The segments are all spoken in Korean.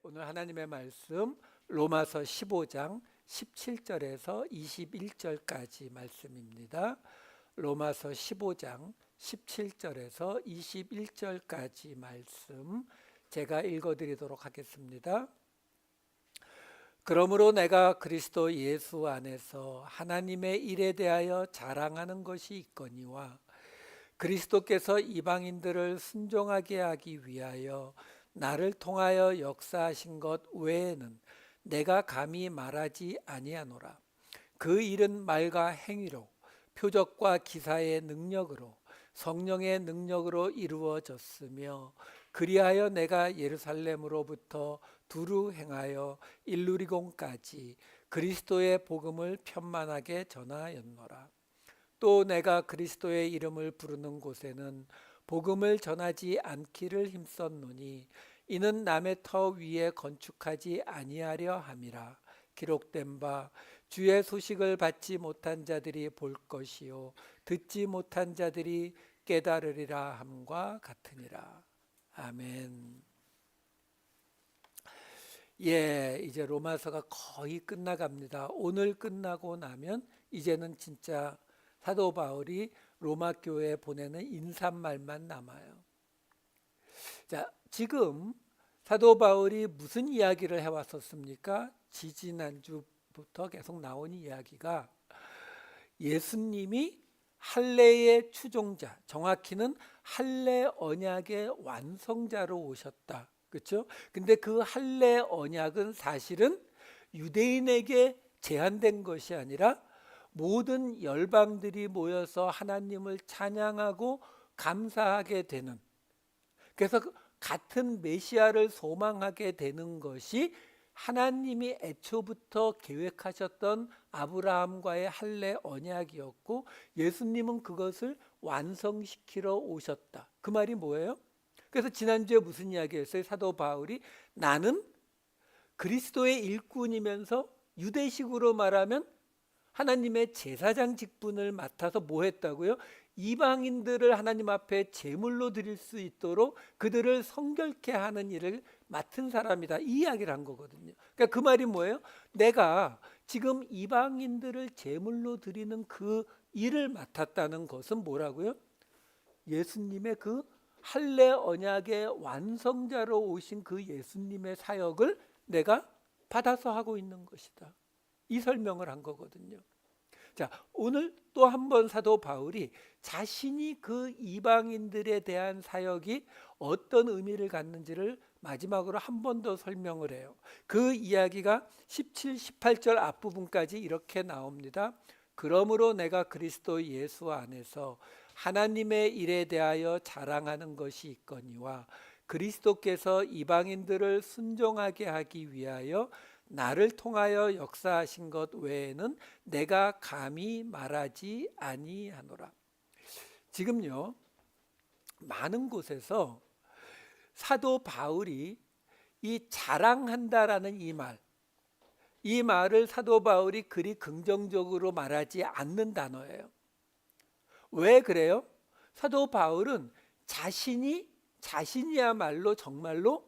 오늘 하나님의 말씀 로마서 15장 17절에서 21절까지 말씀입니다. 로마서 15장 17절에서 21절까지 말씀 제가 읽어드리도록 하겠습니다. 그러므로 내가 그리스도 예수 안에서 하나님의 일에 대하여 자랑하는 것이 있거니와 그리스도께서 이방인들을 순종하게 하기 위하여 나를 통하여 역사하신 것 외에는 내가 감히 말하지 아니하노라. 그 일은 말과 행위로 표적과 기사의 능력으로 성령의 능력으로 이루어졌으며 그리하여 내가 예루살렘으로부터 두루 행하여 일루리곤까지 그리스도의 복음을 편만하게 전하였노라. 또 내가 그리스도의 이름을 부르는 곳에는 복음을 전하지 않기를 힘썼노니 이는 남의 터 위에 건축하지 아니하려 함이라. 기록된 바 주의 소식을 받지 못한 자들이 볼 것이요 듣지 못한 자들이 깨달으리라 함과 같으니라. 아멘. 이제 로마서가 거의 끝나갑니다. 오늘 끝나고 나면 이제는 진짜 사도 바울이 로마 교회에 보내는 인사말만 남아요. 자, 지금 사도 바울이 무슨 이야기를 해왔었습니까? 지지난주부터 계속 나온 이야기가 예수님이 할례의 추종자, 정확히는 할례 언약의 완성자로 오셨다. 그렇죠? 근데 그 할례 언약은 사실은 유대인에게 제한된 것이 아니라 모든 열방들이 모여서 하나님을 찬양하고 감사하게 되는, 그래서 같은 메시아를 소망하게 되는 것이 하나님이 애초부터 계획하셨던 아브라함과의 할례 언약이었고 예수님은 그것을 완성시키러 오셨다. 그 말이 뭐예요? 그래서 지난주에 무슨 이야기했어요? 사도 바울이 나는 그리스도의 일꾼이면서 유대식으로 말하면 하나님의 제사장 직분을 맡아서 뭐 했다고요? 이방인들을 하나님 앞에 제물로 드릴 수 있도록 그들을 성결케 하는 일을 맡은 사람이다. 이 이야기를 한 거거든요. 그러니까 그 말이 뭐예요? 내가 지금 이방인들을 제물로 드리는 그 일을 맡았다는 것은 뭐라고요? 예수님의 그 할례 언약의 완성자로 오신 그 예수님의 사역을 내가 받아서 하고 있는 것이다. 이 설명을 한 거거든요. 자, 오늘 또 한 번 사도 바울이 자신이 그 이방인들에 대한 사역이 어떤 의미를 갖는지를 마지막으로 한 번 더 설명을 해요. 그 이야기가 17, 18절 앞부분까지 이렇게 나옵니다. 그러므로 내가 그리스도 예수 안에서 하나님의 일에 대하여 자랑하는 것이 있거니와 그리스도께서 이방인들을 순종하게 하기 위하여 나를 통하여 역사하신 것 외에는 내가 감히 말하지 아니하노라. 지금요, 많은 곳에서 사도 바울이 이 자랑한다라는 이 말을 사도 바울이 그리 긍정적으로 말하지 않는 단어예요. 왜 그래요? 사도 바울은 자신이야말로 정말로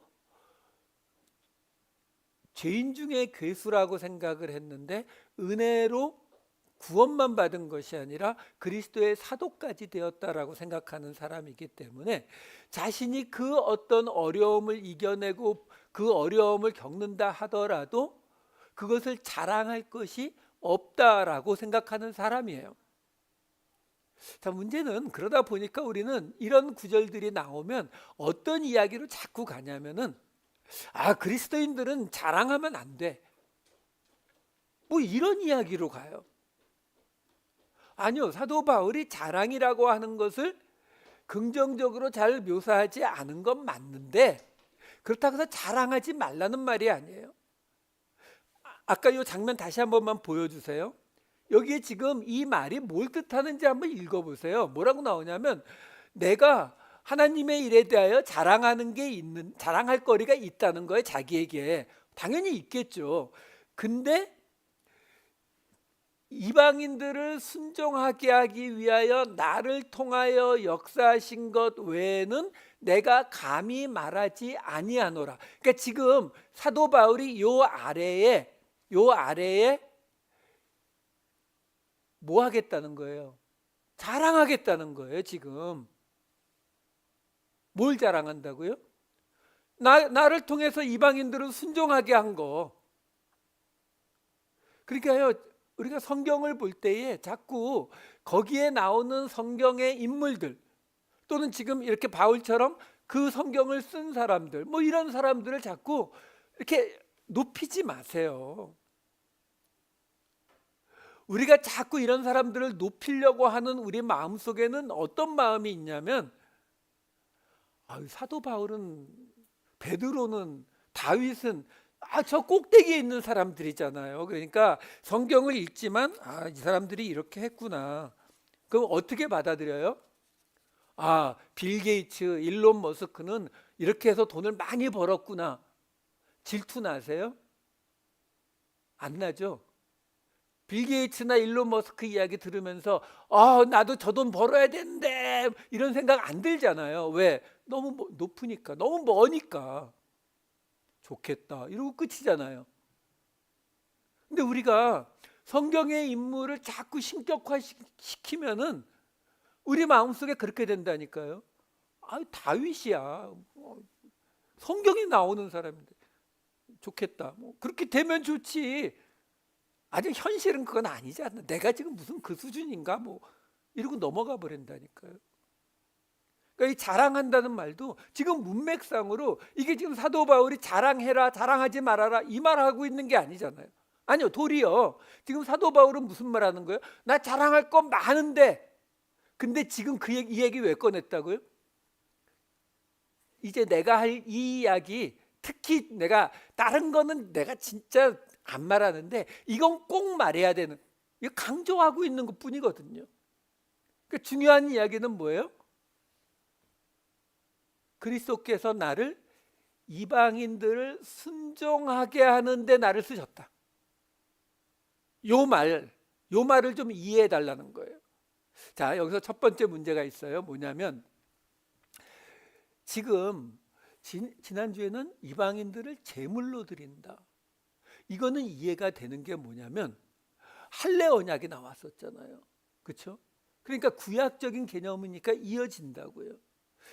죄인 중에 괴수라고 생각을 했는데 은혜로 구원만 받은 것이 아니라 그리스도의 사도까지 되었다라고 생각하는 사람이기 때문에 자신이 그 어떤 어려움을 이겨내고 그 어려움을 겪는다 하더라도 그것을 자랑할 것이 없다라고 생각하는 사람이에요. 자, 문제는 그러다 보니까 우리는 이런 구절들이 나오면 어떤 이야기로 자꾸 가냐면은 그리스도인들은 자랑하면 안 돼. 뭐 이런 이야기로 가요. 아니요, 사도 바울이 자랑이라고 하는 것을 긍정적으로 잘 묘사하지 않은 건 맞는데 그렇다고 해서 자랑하지 말라는 말이 아니에요. 아까 이 장면 다시 한 번만 보여주세요. 여기에 지금 이 말이 뭘 뜻하는지 한번 읽어보세요. 뭐라고 나오냐면 내가 하나님의 일에 대하여 자랑할 거리가 있다는 거예요. 자기에게 당연히 있겠죠. 근데 이방인들을 순종하게 하기 위하여 나를 통하여 역사하신 것 외에는 내가 감히 말하지 아니하노라. 그러니까 지금 사도 바울이 요 아래에 뭐 하겠다는 거예요? 자랑하겠다는 거예요. 지금 뭘 자랑한다고요? 나를 통해서 이방인들을 순종하게 한 거. 그러니까요, 우리가 성경을 볼 때에 자꾸 거기에 나오는 성경의 인물들, 또는 지금 이렇게 바울처럼 그 성경을 쓴 사람들, 뭐 이런 사람들을 자꾸 이렇게 높이지 마세요. 우리가 자꾸 이런 사람들을 높이려고 하는 우리 마음속에는 어떤 마음이 있냐면, 사도 바울은, 베드로는, 다윗은 저 꼭대기에 있는 사람들이잖아요. 그러니까 성경을 읽지만 이 사람들이 이렇게 했구나. 그럼 어떻게 받아들여요? 빌 게이츠, 일론 머스크는 이렇게 해서 돈을 많이 벌었구나. 질투 나세요? 안 나죠? 빌 게이츠나 일론 머스크 이야기 들으면서 나도 저 돈 벌어야 되는데 이런 생각 안 들잖아요. 왜? 너무 높으니까, 너무 머니까. 좋겠다 이러고 끝이잖아요. 근데 우리가 성경의 인물을 자꾸 신격화 시키면은 우리 마음속에 그렇게 된다니까요. 다윗이야, 성경에 나오는 사람인데 좋겠다. 뭐 그렇게 되면 좋지. 아직 현실은 그건 아니지 않나. 내가 지금 무슨 그 수준인가 뭐 이러고 넘어가 버린다니까요. 그러니까 이 자랑한다는 말도 지금 문맥상으로 이게 지금 사도 바울이 자랑해라, 자랑하지 말아라 이 말하고 있는 게 아니잖아요. 아니요, 도리어 지금 사도 바울은 무슨 말하는 거예요? 나 자랑할 건 많은데, 근데 지금 이 얘기 왜 꺼냈다고요? 이제 내가 할 이 이야기, 특히 내가 다른 거는 내가 진짜 안 말하는데 이건 꼭 말해야 되는, 이거 강조하고 있는 것 뿐이거든요. 그러니까 중요한 이야기는 뭐예요? 그리스도께서 나를 이방인들을 순종하게 하는데 나를 쓰셨다. 요 말을 좀 이해해 달라는 거예요. 자, 여기서 첫 번째 문제가 있어요. 뭐냐면 지금 지난주에는 이방인들을 제물로 드린다. 이거는 이해가 되는 게 뭐냐면 할례 언약이 나왔었잖아요. 그렇죠? 그러니까 구약적인 개념이니까 이어진다고요.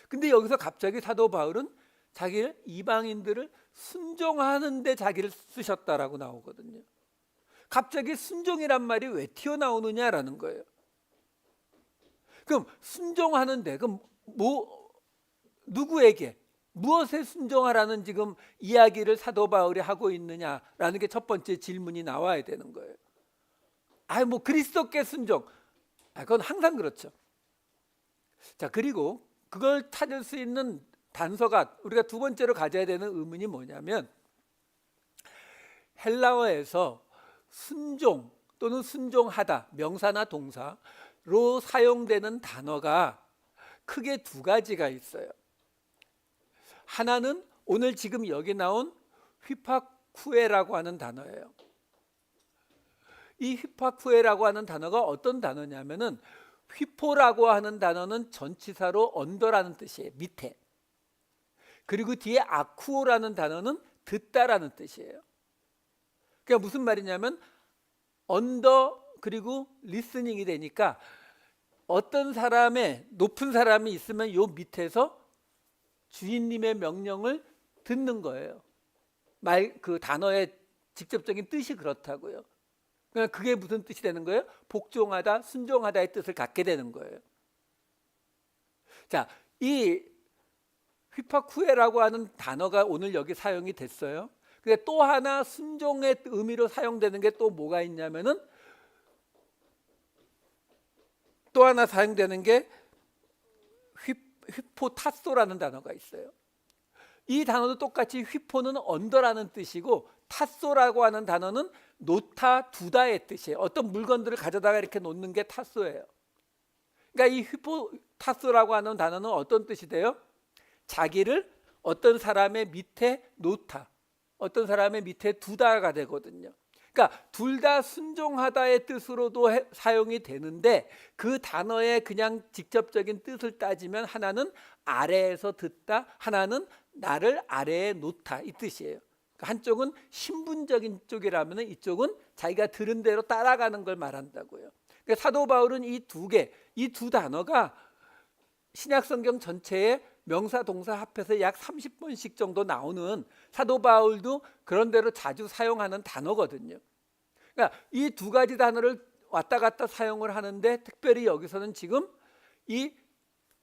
근데 여기서 갑자기 사도 바울은 자기를 이방인들을 순종하는데 자기를 쓰셨다라고 나오거든요. 갑자기 순종이란 말이 왜 튀어나오느냐라는 거예요. 그럼 순종하는데 그럼 누구에게 무엇에 순종하라는 지금 이야기를 사도 바울이 하고 있느냐라는 게 첫 번째 질문이 나와야 되는 거예요. 그리스도께 순종. 그건 항상 그렇죠. 자, 그리고 그걸 찾을 수 있는 단서가 우리가 두 번째로 가져야 되는 의문이 뭐냐면, 헬라어에서 순종 또는 순종하다, 명사나 동사로 사용되는 단어가 크게 두 가지가 있어요. 하나는 오늘 지금 여기 나온 휘파쿠에라고 하는 단어예요. 이 휘파쿠에라고 하는 단어가 어떤 단어냐면은, 휘포라고 하는 단어는 전치사로 언더라는 뜻이에요. 밑에. 그리고 뒤에 아쿠오라는 단어는 듣다라는 뜻이에요. 그러니까 무슨 말이냐면 언더 그리고 리스닝이 되니까 어떤 사람의 높은 사람이 있으면 요 밑에서 주인님의 명령을 듣는 거예요. 그 단어의 직접적인 뜻이 그렇다고요. 그러니까 그게 무슨 뜻이 되는 거예요? 복종하다, 순종하다의 뜻을 갖게 되는 거예요. 자, 이 휘파쿠에라고 하는 단어가 오늘 여기 사용이 됐어요. 근데 또 하나 순종의 의미로 사용되는 게 또 뭐가 있냐면은, 또 하나 사용되는 게 휘포타소라는 단어가 있어요. 이 단어도 똑같이 휘포는 언더라는 뜻이고 타소라고 하는 단어는 놓다 두다의 뜻이에요. 어떤 물건들을 가져다가 이렇게 놓는 게 타소예요. 그러니까 이 휘포타소라고 하는 단어는 어떤 뜻이 돼요? 자기를 어떤 사람의 밑에 놓다, 어떤 사람의 밑에 두다가 되거든요. 그러니까 둘 다 순종하다의 뜻으로도 사용이 되는데 그 단어의 그냥 직접적인 뜻을 따지면 하나는 아래에서 듣다, 하나는 나를 아래에 놓다 이 뜻이에요. 그러니까 한쪽은 신분적인 쪽이라면 이쪽은 자기가 들은 대로 따라가는 걸 말한다고요. 그러니까 사도 바울은 이 두 단어가 신약성경 전체에 명사 동사 합해서 약 30번씩 정도 나오는, 사도 바울도 그런 대로 자주 사용하는 단어거든요. 그러니까 이 두 가지 단어를 왔다 갔다 사용을 하는데, 특별히 여기서는 지금 이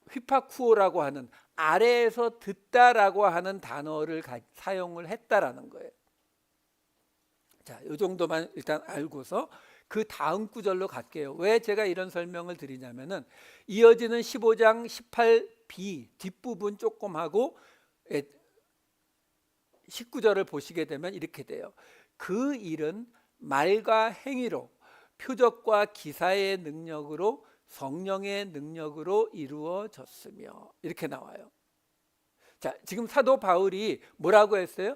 휘파쿠오라고 하는 아래에서 듣다라고 하는 단어를 사용을 했다라는 거예요. 자, 이 정도만 일단 알고서 그 다음 구절로 갈게요. 왜 제가 이런 설명을 드리냐면은 이어지는 15장 18b 뒷부분 조금 하고 19절을 보시게 되면 이렇게 돼요. 그 일은 말과 행위로, 표적과 기사의 능력으로, 성령의 능력으로 이루어졌으며, 이렇게 나와요. 자, 지금 사도 바울이 뭐라고 했어요?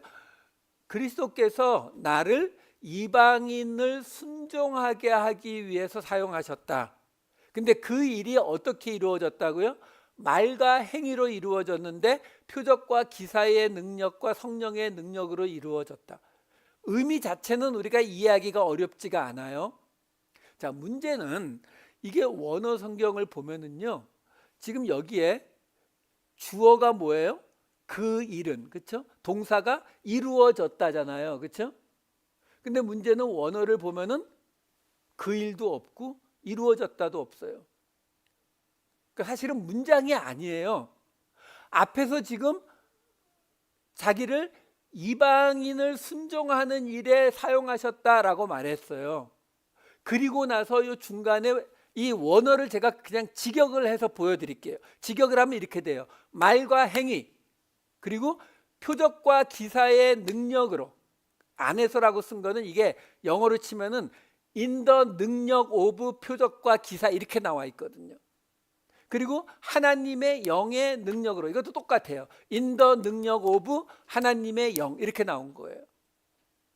그리스도께서 나를 이방인을 순종하게 하기 위해서 사용하셨다. 근데 그 일이 어떻게 이루어졌다고요? 말과 행위로 이루어졌는데 표적과 기사의 능력과 성령의 능력으로 이루어졌다. 의미 자체는 우리가 이해하기가 어렵지가 않아요. 자, 문제는 이게 원어 성경을 보면은요, 지금 여기에 주어가 뭐예요? 그 일은, 그렇죠? 동사가 이루어졌다잖아요, 그렇죠? 근데 문제는 원어를 보면은 그 일도 없고 이루어졌다도 없어요. 그러니까 사실은 문장이 아니에요. 앞에서 지금 자기를 이방인을 순종하는 일에 사용하셨다라고 말했어요. 그리고 나서 이 중간에 이 원어를 제가 그냥 직역을 해서 보여드릴게요. 직역을 하면 이렇게 돼요. 말과 행위, 그리고 표적과 기사의 능력으로, 안에서라고 쓴 거는 이게 영어로 치면은 in the 능력 오브 표적과 기사 이렇게 나와 있거든요. 그리고 하나님의 영의 능력으로, 이것도 똑같아요. in the 능력 오브 하나님의 영 이렇게 나온 거예요.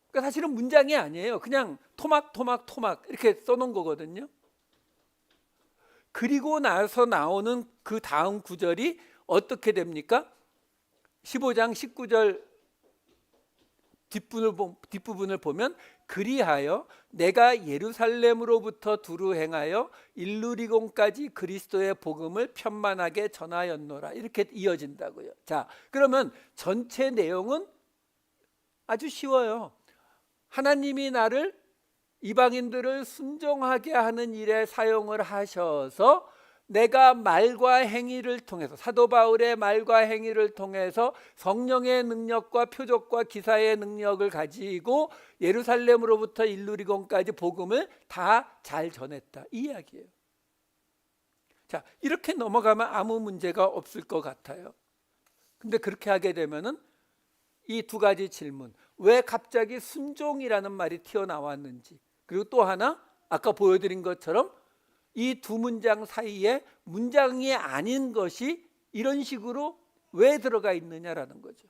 그러니까 사실은 문장이 아니에요. 그냥 토막 이렇게 써놓은 거거든요. 그리고 나서 나오는 그 다음 구절이 어떻게 됩니까? 15장 19절 뒷부분을 보면 그리하여 내가 예루살렘으로부터 두루 행하여 일루리곤까지 그리스도의 복음을 편만하게 전하였노라, 이렇게 이어진다고요. 자, 그러면 전체 내용은 아주 쉬워요. 하나님이 나를 이방인들을 순종하게 하는 일에 사용을 하셔서 내가 말과 행위를 통해서, 사도 바울의 말과 행위를 통해서 성령의 능력과 표적과 기사의 능력을 가지고 예루살렘으로부터 일루리곤까지 복음을 다 잘 전했다, 이 이야기예요. 자, 이렇게 넘어가면 아무 문제가 없을 것 같아요. 근데 그렇게 하게 되면은 이 두 가지 질문, 왜 갑자기 순종이라는 말이 튀어나왔는지, 그리고 또 하나 아까 보여드린 것처럼 이 두 문장 사이에 문장이 아닌 것이 이런 식으로 왜 들어가 있느냐라는 거죠.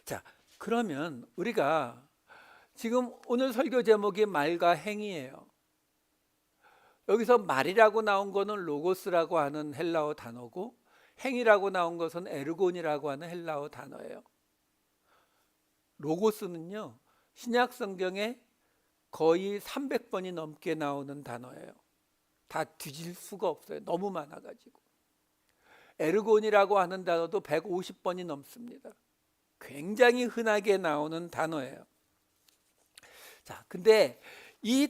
자, 그러면 우리가 지금 오늘 설교 제목이 말과 행위예요. 여기서 말이라고 나온 거는 로고스라고 하는 헬라어 단어고, 행위라고 나온 것은 에르곤이라고 하는 헬라어 단어예요. 로고스는요, 신약 성경에 거의 300번이 넘게 나오는 단어예요. 다 뒤질 수가 없어요. 너무 많아가지고. 에르곤이라고 하는 단어도 150번이 넘습니다. 굉장히 흔하게 나오는 단어예요. 자, 근데 이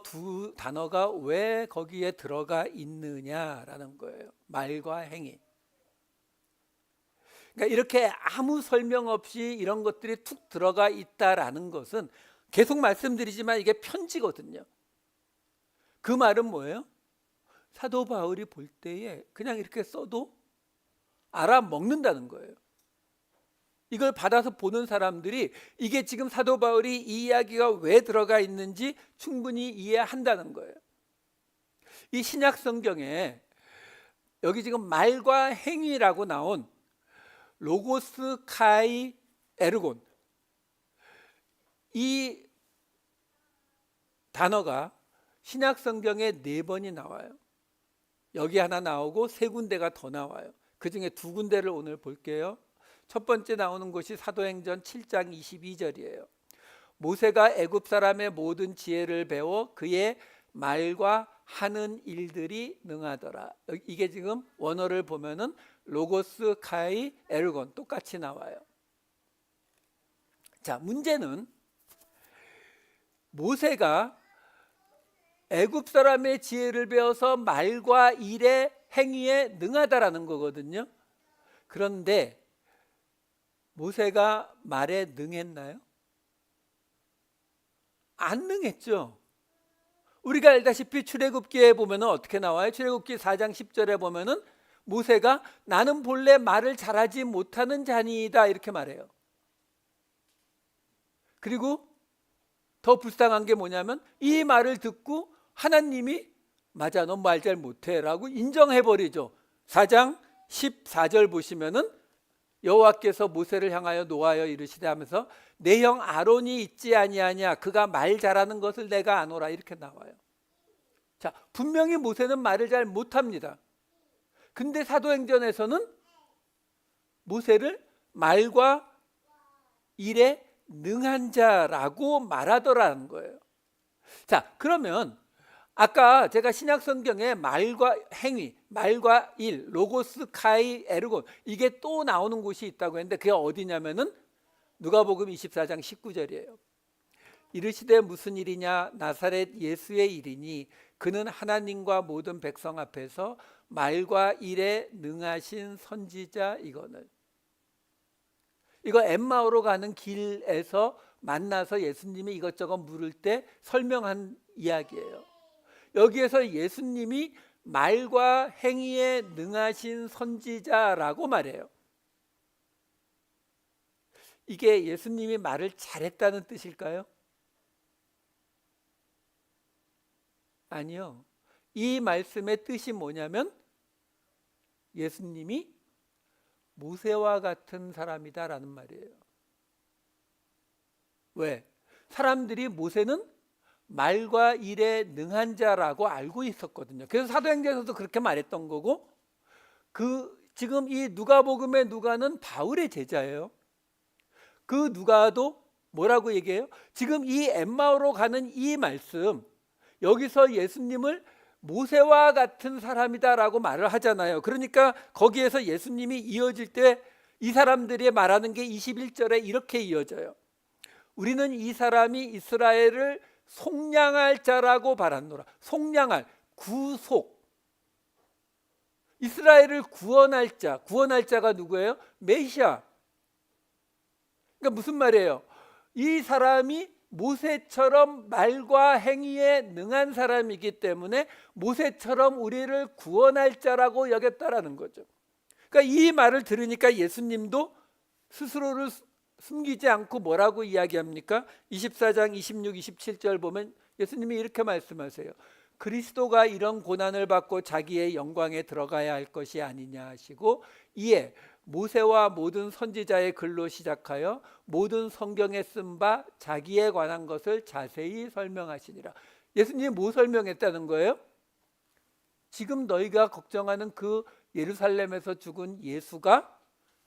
두 단어가 왜 거기에 들어가 있느냐라는 거예요. 말과 행위. 그러니까 이렇게 아무 설명 없이 이런 것들이 툭 들어가 있다라는 것은, 계속 말씀드리지만 이게 편지거든요. 그 말은 뭐예요? 사도 바울이 볼 때에 그냥 이렇게 써도 알아먹는다는 거예요. 이걸 받아서 보는 사람들이 이게 지금 사도 바울이 이 이야기가 왜 들어가 있는지 충분히 이해한다는 거예요. 이 신약 성경에 여기 지금 말과 행위라고 나온 로고스 카이 에르곤, 이 단어가 신약 성경에 4번이 나와요. 여기 하나 나오고 3군데가 더 나와요. 그 중에 2군데를 오늘 볼게요. 첫 번째 나오는 곳이 사도행전 7장 22절이에요. 모세가 애굽 사람의 모든 지혜를 배워 그의 말과 하는 일들이 능하더라. 이게 지금 원어를 보면은 로고스 카이 에르곤 똑같이 나와요. 자, 문제는 모세가 애굽 사람의 지혜를 배워서 말과 일에 행위에 능하다라는 거거든요. 그런데 모세가 말에 능했나요? 안 능했죠. 우리가 알다시피 출애굽기에 보면은 어떻게 나와요? 출애굽기 4장 10절에 보면은 모세가 나는 본래 말을 잘하지 못하는 자니이다 이렇게 말해요. 그리고 더 불쌍한 게 뭐냐면 이 말을 듣고 하나님이 맞아 넌 말 잘 못해 라고 인정해버리죠. 4장 14절 보시면은 여호와께서 모세를 향하여 노하여 이르시되 하면서 내 형 아론이 있지 아니하냐 그가 말 잘하는 것을 내가 아노라 이렇게 나와요. 자, 분명히 모세는 말을 잘 못합니다. 근데 사도행전에서는 모세를 말과 일에 능한 자라고 말하더라는 거예요. 자, 그러면 아까 제가 신약 성경에 말과 행위, 말과 일, 로고스 카이 에르곤 이게 또 나오는 곳이 있다고 했는데 그게 어디냐면은 누가복음 24장 19절이에요. 이르시되 무슨 일이냐 나사렛 예수의 일이니 그는 하나님과 모든 백성 앞에서 말과 일에 능하신 선지자 이거는. 이거 엠마오로 가는 길에서 만나서 예수님이 이것저것 물을 때 설명한 이야기예요. 여기에서 예수님이 말과 행위에 능하신 선지자라고 말해요. 이게 예수님이 말을 잘했다는 뜻일까요? 아니요. 이 말씀의 뜻이 뭐냐면 예수님이 모세와 같은 사람이다라는 말이에요. 왜? 사람들이 모세는 말과 일에 능한 자라고 알고 있었거든요. 그래서 사도행전에서도 그렇게 말했던 거고 지금 이 누가복음의 누가는 바울의 제자예요. 그 누가도 뭐라고 얘기해요? 지금 이 엠마오로 가는 이 말씀 여기서 예수님을 모세와 같은 사람이다라고 말을 하잖아요. 그러니까 거기에서 예수님이 이어질 때 이 사람들이 말하는 게 21절에 이렇게 이어져요. 우리는 이 사람이 이스라엘을 속량할 자라고 바랐노라. 속량할, 구속. 이스라엘을 구원할 자. 구원할 자가 누구예요? 메시아. 그러니까 무슨 말이에요? 이 사람이 모세처럼 말과 행위에 능한 사람이기 때문에 모세처럼 우리를 구원할 자라고 여겼다라는 거죠. 그러니까 이 말을 들으니까 예수님도 스스로를 숨기지 않고 뭐라고 이야기합니까? 24장 26, 27절 보면 예수님이 이렇게 말씀하세요. 그리스도가 이런 고난을 받고 자기의 영광에 들어가야 할 것이 아니냐 하시고 이에 모세와 모든 선지자의 글로 시작하여 모든 성경에 쓴 바 자기에 관한 것을 자세히 설명하시니라. 예수님이 뭐 설명했다는 거예요? 지금 너희가 걱정하는 그 예루살렘에서 죽은 예수가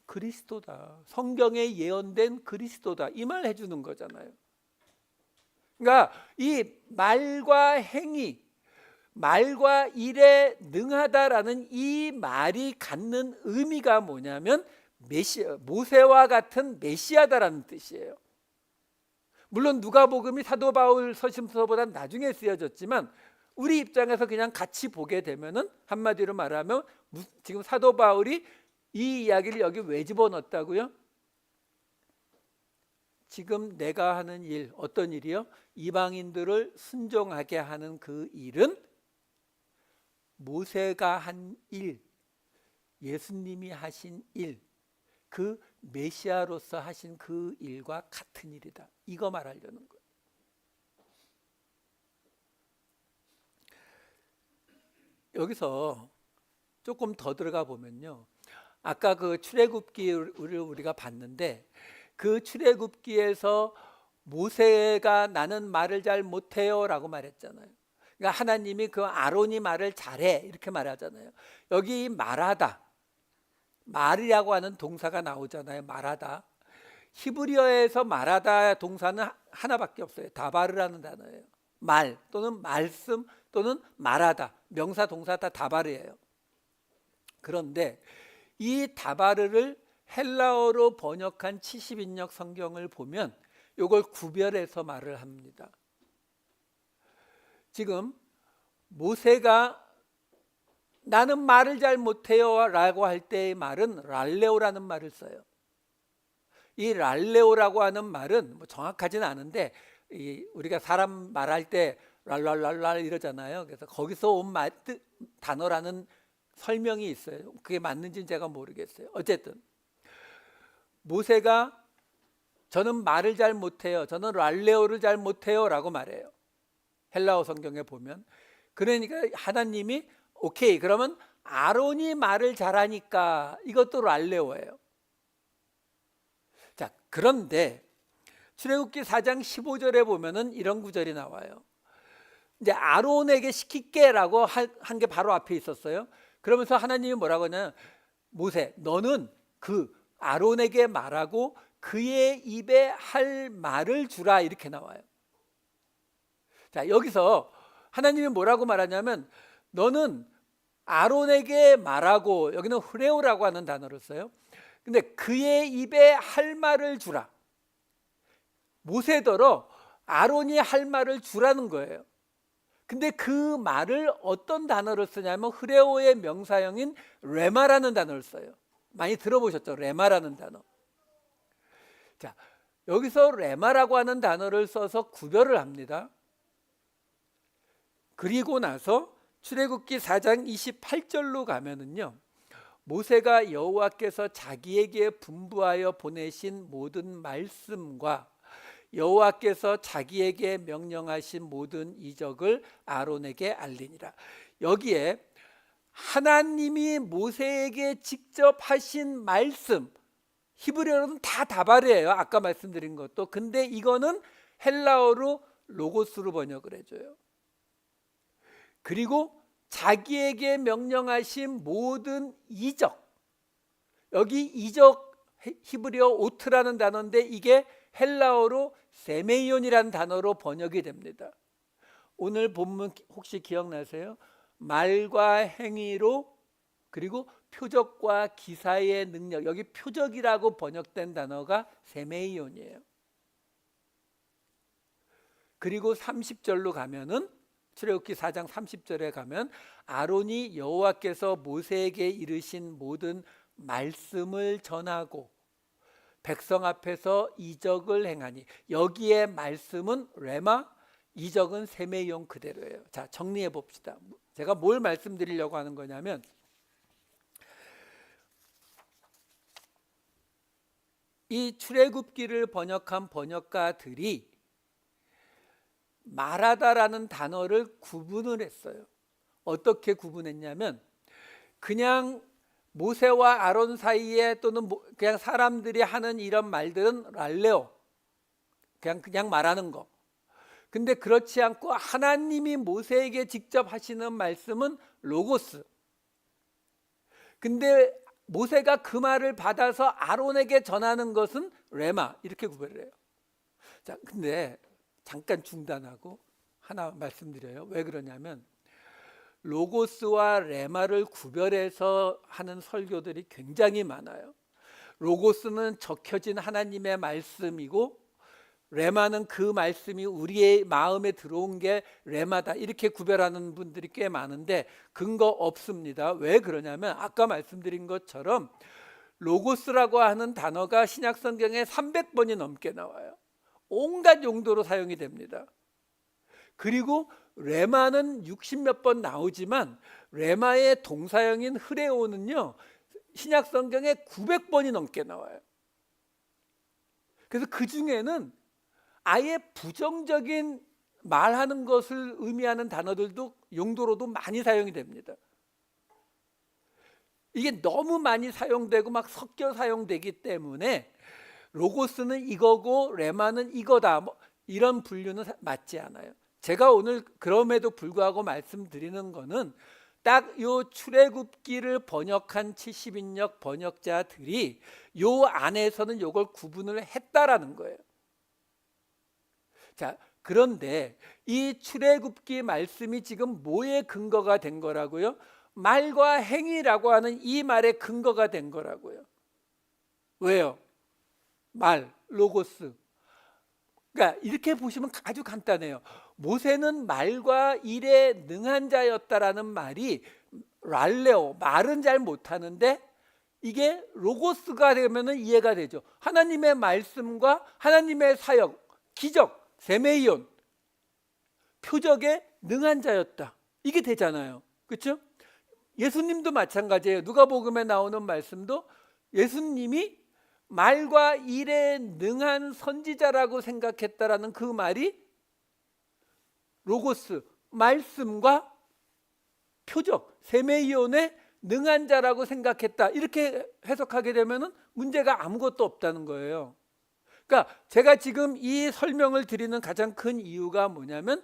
그리스도다. 성경에 예언된 그리스도다. 이 말 해주는 거잖아요. 그러니까 이 말과 행위, 말과 일에 능하다라는 이 말이 갖는 의미가 뭐냐면 모세와 같은 메시아다라는 뜻이에요. 물론 누가복음이 사도 바울 서신서보다 나중에 쓰여졌지만 우리 입장에서 그냥 같이 보게 되면은 한마디로 말하면 지금 사도 바울이 이 이야기를 여기 왜 집어넣었다고요? 지금 내가 하는 일, 어떤 일이요? 이방인들을 순종하게 하는 그 일은 모세가 한 일, 예수님이 하신 일, 그 메시아로서 하신 그 일과 같은 일이다. 이거 말하려는 거예요. 여기서 조금 더 들어가 보면요. 아까 그 출애굽기를 우리가 봤는데 그 출애굽기에서 모세가 나는 말을 잘 못해요라고 말했잖아요. 그러니까 하나님이 그 아론이 말을 잘해 이렇게 말하잖아요. 여기 말하다, 말이라고 하는 동사가 나오잖아요. 말하다. 히브리어에서 말하다 동사는 하나밖에 없어요. 다바르라는 단어예요. 말 또는 말씀 또는 말하다, 명사 동사 다 다바르예요. 그런데 이 다바르를 헬라어로 번역한 70인역 성경을 보면 이걸 구별해서 말을 합니다. 지금 모세가 나는 말을 잘 못해요 라고 할 때의 말은 랄레오라는 말을 써요. 이 랄레오라고 하는 말은 뭐 정확하지는 않은데 우리가 사람 말할 때 랄랄랄랄 이러잖아요. 그래서 거기서 온 단어라는 설명이 있어요. 그게 맞는지는 제가 모르겠어요. 어쨌든 모세가 저는 말을 잘 못해요, 저는 랄레오를 잘 못해요 라고 말해요. 헬라어 성경에 보면. 그러니까 하나님이 오케이, 그러면 아론이 말을 잘하니까 이것도 랄레오예요. 자, 그런데 출애굽기 4장 15절에 보면은 이런 구절이 나와요. 이제 아론에게 시킬게라고 한 게 바로 앞에 있었어요. 그러면서 하나님이 뭐라고 하냐면 모세, 너는 그 아론에게 말하고 그의 입에 할 말을 주라 이렇게 나와요. 자, 여기서 하나님이 뭐라고 말하냐면 너는 아론에게 말하고, 여기는 후레오라고 하는 단어를 써요. 근데 그의 입에 할 말을 주라. 모세더러 아론이 할 말을 주라는 거예요. 근데 그 말을 어떤 단어를 쓰냐면 흐레오의 명사형인 레마라는 단어를 써요. 많이 들어보셨죠? 레마라는 단어. 자, 여기서 레마라고 하는 단어를 써서 구별을 합니다. 그리고 나서 출애굽기 4장 28절로 가면은요, 모세가 여호와께서 자기에게 분부하여 보내신 모든 말씀과 여호와께서 자기에게 명령하신 모든 이적을 아론에게 알리니라. 여기에 하나님이 모세에게 직접 하신 말씀, 히브리어로는 다 다발이에요. 아까 말씀드린 것도. 근데 이거는 헬라어로 로고스로 번역을 해줘요. 그리고 자기에게 명령하신 모든 이적, 여기 이적 히브리어 오트라는 단어인데 이게 헬라어로 세메이온이라는 단어로 번역이 됩니다. 오늘 본문 혹시 기억나세요? 말과 행위로, 그리고 표적과 기사의 능력, 여기 표적이라고 번역된 단어가 세메이온이에요. 그리고 30절로 가면은, 출애굽기 4장 30절에 가면 아론이 여호와께서 모세에게 이르신 모든 말씀을 전하고 백성 앞에서 이적을 행하니, 여기에 말씀은 레마, 이적은 세메이온 그대로예요. 자, 정리해 봅시다. 제가 뭘 말씀드리려고 하는 거냐면, 이 출애굽기를 번역한 번역가들이 말하다라는 단어를 구분을 했어요. 어떻게 구분했냐면, 그냥 모세와 아론 사이에 또는 그냥 사람들이 하는 이런 말들은 랄레오, 그냥 말하는 거. 근데 그렇지 않고 하나님이 모세에게 직접 하시는 말씀은 로고스. 근데 모세가 그 말을 받아서 아론에게 전하는 것은 레마, 이렇게 구별을 해요. 자, 근데 잠깐 중단하고 하나 말씀드려요. 왜 그러냐면 로고스와 레마를 구별해서 하는 설교들이 굉장히 많아요. 로고스는 적혀진 하나님의 말씀이고 레마는 그 말씀이 우리의 마음에 들어온 게 레마다, 이렇게 구별하는 분들이 꽤 많은데 근거 없습니다. 왜 그러냐면 아까 말씀드린 것처럼 로고스라고 하는 단어가 신약 성경에 300번이 넘게 나와요. 온갖 용도로 사용이 됩니다. 그리고 레마는 60몇 번 나오지만 레마의 동사형인 흐레오는요, 신약 성경에 900번이 넘게 나와요. 그래서 그 중에는 아예 부정적인 말하는 것을 의미하는 단어들도 용도로도 많이 사용이 됩니다. 이게 너무 많이 사용되고 막 섞여 사용되기 때문에 로고스는 이거고 레마는 이거다, 이런 분류는 맞지 않아요. 제가 오늘 그럼에도 불구하고 말씀드리는 거는 딱 요 출애굽기를 번역한 70인역 번역자들이 요 안에서는 요걸 구분을 했다라는 거예요. 자, 그런데 이 출애굽기 말씀이 지금 뭐의 근거가 된 거라고요? 말과 행위라고 하는 이 말의 근거가 된 거라고요. 왜요? 말, 로고스. 그러니까 이렇게 보시면 아주 간단해요. 모세는 말과 일에 능한 자였다라는 말이 랄레오, 말은 잘 못하는데 이게 로고스가 되면 이해가 되죠. 하나님의 말씀과 하나님의 사역, 기적, 세메이온, 표적에 능한 자였다. 이게 되잖아요. 그렇죠? 예수님도 마찬가지예요. 누가복음에 나오는 말씀도 예수님이 말과 일에 능한 선지자라고 생각했다라는 그 말이 로고스, 말씀과 표적, 세메이온에 능한 자라고 생각했다. 이렇게 해석하게 되면 문제가 아무것도 없다는 거예요. 그러니까 제가 지금 이 설명을 드리는 가장 큰 이유가 뭐냐면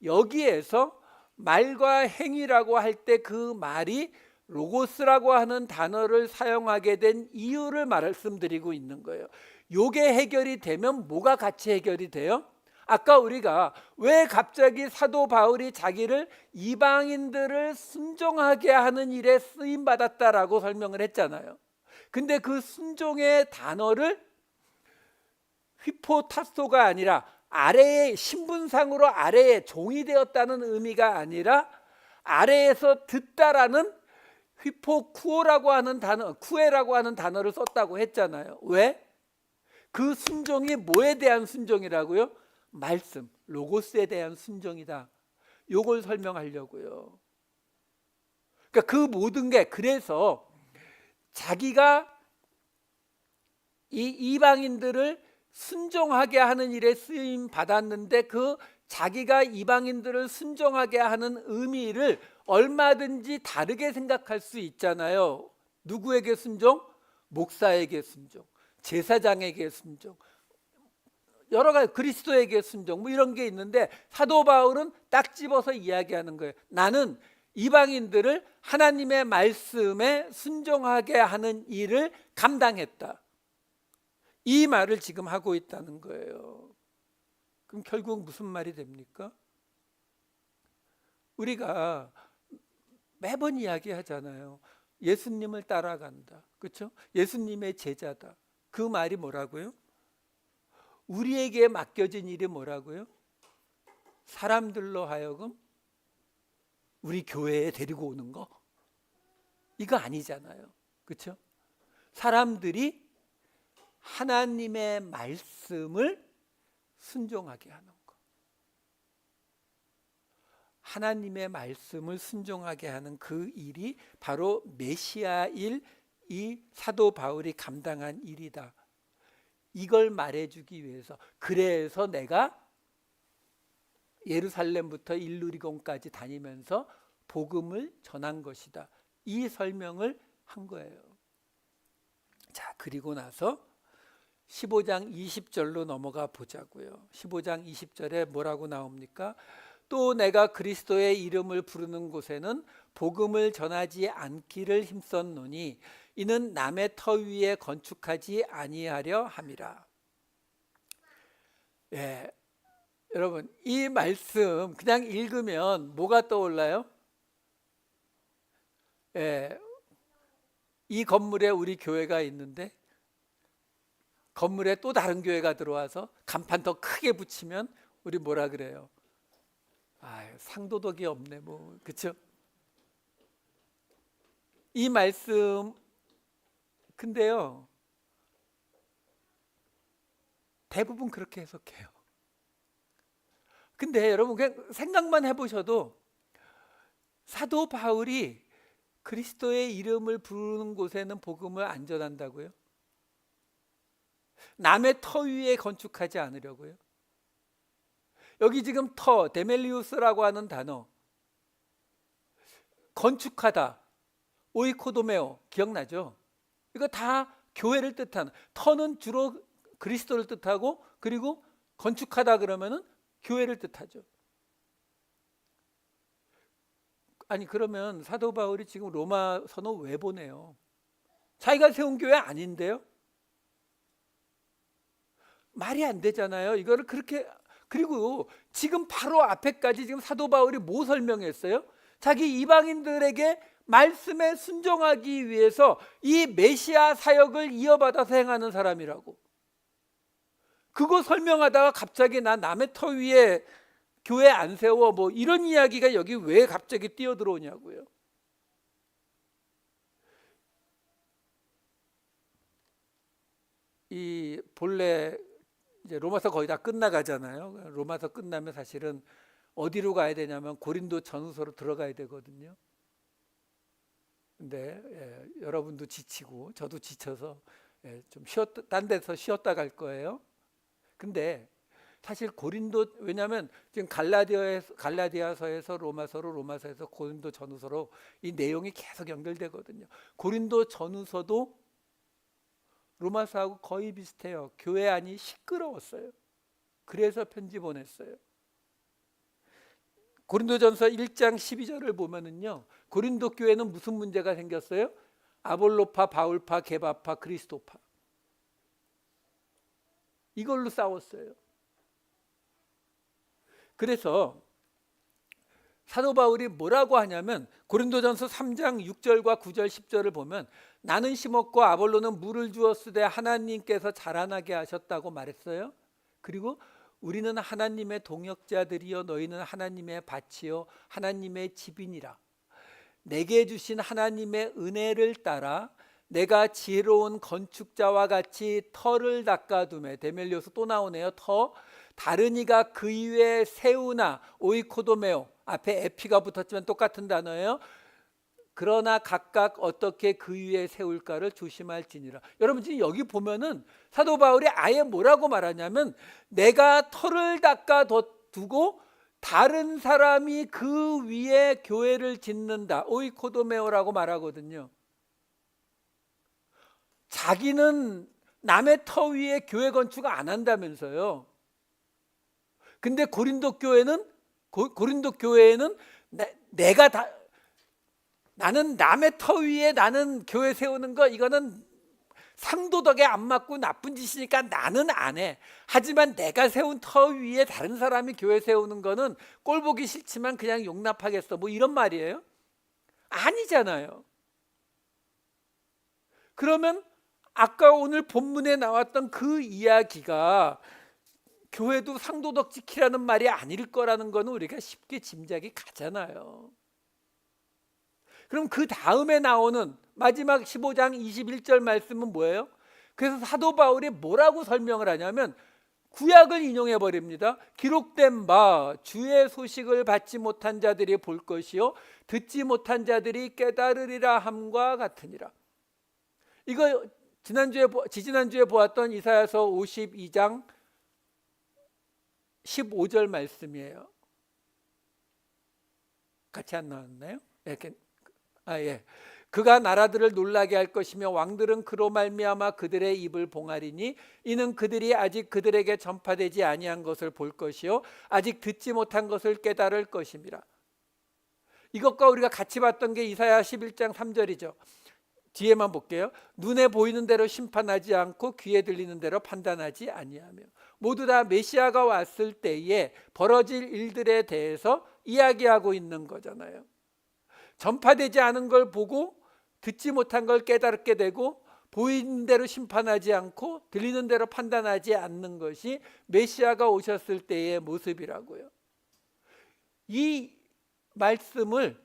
여기에서 말과 행위라고 할 때 그 말이 로고스라고 하는 단어를 사용하게 된 이유를 말씀드리고 있는 거예요. 요게 해결이 되면 뭐가 같이 해결이 돼요? 아까 우리가 왜 갑자기 사도 바울이 자기를 이방인들을 순종하게 하는 일에 쓰임 받았다라고 설명을 했잖아요. 근데 그 순종의 단어를 휘포타소가 아니라 아래에 신분상으로 아래에 종이 되었다는 의미가 아니라 아래에서 듣다라는 휘포쿠오라고 하는 단어, 쿠에라고 하는 단어를 썼다고 했잖아요. 왜? 그 순종이 뭐에 대한 순종이라고요? 말씀, 로고스에 대한 순종이다. 요걸 설명하려고요. 그러니까 그 모든 게 그래서 자기가 이 이방인들을 순종하게 하는 일에 쓰임 받았는데 그 자기가 이방인들을 순종하게 하는 의미를 얼마든지 다르게 생각할 수 있잖아요. 누구에게 순종? 목사에게 순종, 제사장에게 순종, 여러 가지 그리스도에게 순종 뭐 이런 게 있는데 사도 바울은 딱 집어서 이야기하는 거예요. 나는 이방인들을 하나님의 말씀에 순종하게 하는 일을 감당했다. 이 말을 지금 하고 있다는 거예요. 그럼 결국 무슨 말이 됩니까? 우리가 매번 이야기하잖아요. 예수님을 따라간다. 그렇죠? 예수님의 제자다. 그 말이 뭐라고요? 우리에게 맡겨진 일이 뭐라고요? 사람들로 하여금 우리 교회에 데리고 오는 거? 이거 아니잖아요. 그렇죠? 사람들이 하나님의 말씀을 순종하게 하는 거. 하나님의 말씀을 순종하게 하는 그 일이 바로 메시아일 이 사도 바울이 감당한 일이다. 이걸 말해주기 위해서, 그래서 내가 예루살렘부터 일루리곤까지 다니면서 복음을 전한 것이다. 이 설명을 한 거예요. 자, 그리고 나서 15장 20절로 넘어가 보자고요. 15장 20절에 뭐라고 나옵니까? 또 내가 그리스도의 이름을 부르는 곳에는 복음을 전하지 않기를 힘썼노니 이는 남의 터 위에 건축하지 아니하려 함이라. 예, 여러분 이 말씀 그냥 읽으면 뭐가 떠올라요? 예, 이 건물에 우리 교회가 있는데 건물에 또 다른 교회가 들어와서 간판 더 크게 붙이면 우리 뭐라 그래요? 상도덕이 없네 뭐. 그렇죠? 이 말씀 근데요 대부분 그렇게 해석해요. 근데 여러분 그냥 생각만 해보셔도 사도 바울이 그리스도의 이름을 부르는 곳에는 복음을 안 전한다고요? 남의 터 위에 건축하지 않으려고요? 여기 지금 터, 데멜리우스라고 하는 단어, 건축하다, 오이코도메오 기억나죠? 이거 다 교회를 뜻하는, 터는 주로 그리스도를 뜻하고 그리고 건축하다 그러면은 교회를 뜻하죠. 아니 그러면 사도 바울이 지금 로마서는 왜 보내요? 자기가 세운 교회 아닌데요? 말이 안 되잖아요. 이거를 그렇게. 그리고 지금 바로 앞에까지 지금 사도 바울이 뭐 설명했어요? 자기 이방인들에게 말씀에 순종하기 위해서 이 메시아 사역을 이어받아서 행하는 사람이라고. 그거 설명하다가 갑자기 나 남의 터 위에 교회 안 세워 뭐 이런 이야기가 여기 왜 갑자기 뛰어들어오냐고요. 이 본래 이제 로마서 거의 다 끝나가잖아요. 로마서 끝나면 사실은 어디로 가야 되냐면 고린도 전후서로 들어가야 되거든요. 근데 여러분도 지치고 저도 지쳐서 좀 딴 데서 쉬었다 갈 거예요. 근데 사실 고린도, 왜냐하면 지금 갈라디아서에서 로마서로, 로마서에서 고린도 전후서로 이 내용이 계속 연결되거든요. 고린도 전후서도 로마서하고 거의 비슷해요. 교회 안이 시끄러웠어요. 그래서 편지 보냈어요. 고린도전서 1장 12절을 보면은요, 고린도 교회는 무슨 문제가 생겼어요? 아볼로파, 바울파, 게바파, 그리스도파, 이걸로 싸웠어요. 그래서 사도 바울이 뭐라고 하냐면 고린도전서 3장 6절과 9절 10절을 보면 나는 심었고 아볼로는 물을 주었으되 하나님께서 자라나게 하셨다고 말했어요. 그리고 우리는 하나님의 동역자들이요 너희는 하나님의 밭이요 하나님의 집이니라. 내게 주신 하나님의 은혜를 따라 내가 지혜로운 건축자와 같이 터를 닦아두매. 데멜리오스 또 나오네요. 터. 다른 이가 그 위에 세우나. 오이코도메오. 앞에 에피가 붙었지만 똑같은 단어예요. 그러나 각각 어떻게 그 위에 세울까를 조심할지니라. 여러분 지금 여기 보면은 사도 바울이 아예 뭐라고 말하냐면 내가 터를 닦아 두고 다른 사람이 그 위에 교회를 짓는다. 오이코도메오라고 말하거든요. 자기는 남의 터 위에 교회 건축 안 한다면서요. 근데 고린도 교회에는 나는 남의 터 위에 나는 교회 세우는 거 이거는 상도덕에 안 맞고 나쁜 짓이니까 나는 안 해. 하지만 내가 세운 터 위에 다른 사람이 교회 세우는 거는 꼴 보기 싫지만 그냥 용납하겠어. 뭐 이런 말이에요? 아니잖아요. 그러면 아까 오늘 본문에 나왔던 그 이야기가 교회도 상도덕 지키라는 말이 아닐 거라는 거는 우리가 쉽게 짐작이 가잖아요. 그럼 그 다음에 나오는 마지막 15장 21절 말씀은 뭐예요? 그래서 사도 바울이 뭐라고 설명을 하냐면 구약을 인용해 버립니다. 기록된 바 주의 소식을 받지 못한 자들이 볼 것이요 듣지 못한 자들이 깨달으리라 함과 같으니라. 이거 지지난주에 보았던 이사야서 52장 15절 말씀이에요. 같이 안 나왔나요? 이렇게. 예. 그가 나라들을 놀라게 할 것이며 왕들은 그로 말미암아 그들의 입을 봉하리니 이는 그들이 아직 그들에게 전파되지 아니한 것을 볼 것이요 아직 듣지 못한 것을 깨달을 것임이라. 이것과 우리가 같이 봤던 게 이사야 11장 3절이죠. 뒤에만 볼게요. 눈에 보이는 대로 심판하지 않고 귀에 들리는 대로 판단하지 아니하며. 모두 다 메시아가 왔을 때에 벌어질 일들에 대해서 이야기하고 있는 거잖아요. 전파되지 않은 걸 보고 듣지 못한 걸 깨닫게 되고 보이는 대로 심판하지 않고 들리는 대로 판단하지 않는 것이 메시아가 오셨을 때의 모습이라고요. 이 말씀을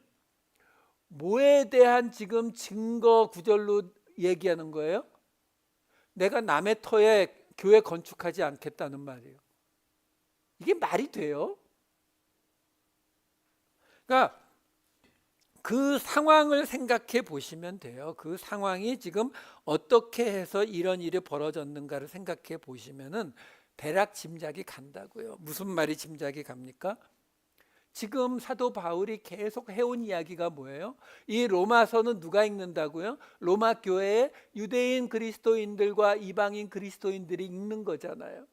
뭐에 대한 지금 증거 구절로 얘기하는 거예요? 내가 남의 터에 교회 건축하지 않겠다는 말이에요. 이게 말이 돼요? 그러니까 그 상황을 생각해 보시면 돼요. 그 상황이 지금 어떻게 해서 이런 일이 벌어졌는가를 생각해 보시면은 대략 짐작이 간다고요. 무슨 말이 짐작이 갑니까? 지금 사도 바울이 계속 해온 이야기가 뭐예요? 이 로마서는 누가 읽는다고요? 로마 교회의 유대인 그리스도인들과 이방인 그리스도인들이 읽는 거잖아요.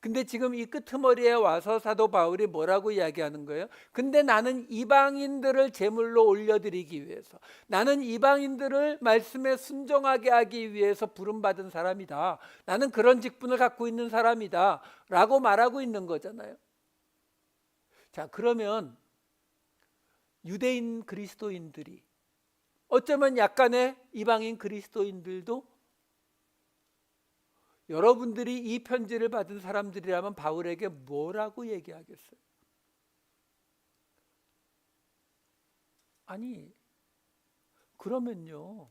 근데 지금 이 끄트머리에 와서 사도 바울이 뭐라고 이야기하는 거예요? 근데 나는 이방인들을 제물로 올려드리기 위해서, 나는 이방인들을 말씀에 순종하게 하기 위해서 부름받은 사람이다. 나는 그런 직분을 갖고 있는 사람이다 라고 말하고 있는 거잖아요. 자, 그러면 유대인 그리스도인들이, 어쩌면 약간의 이방인 그리스도인들도 여러분들이 이 편지를 받은 사람들이라면 바울에게 뭐라고 얘기하겠어요? 아니, 그러면요,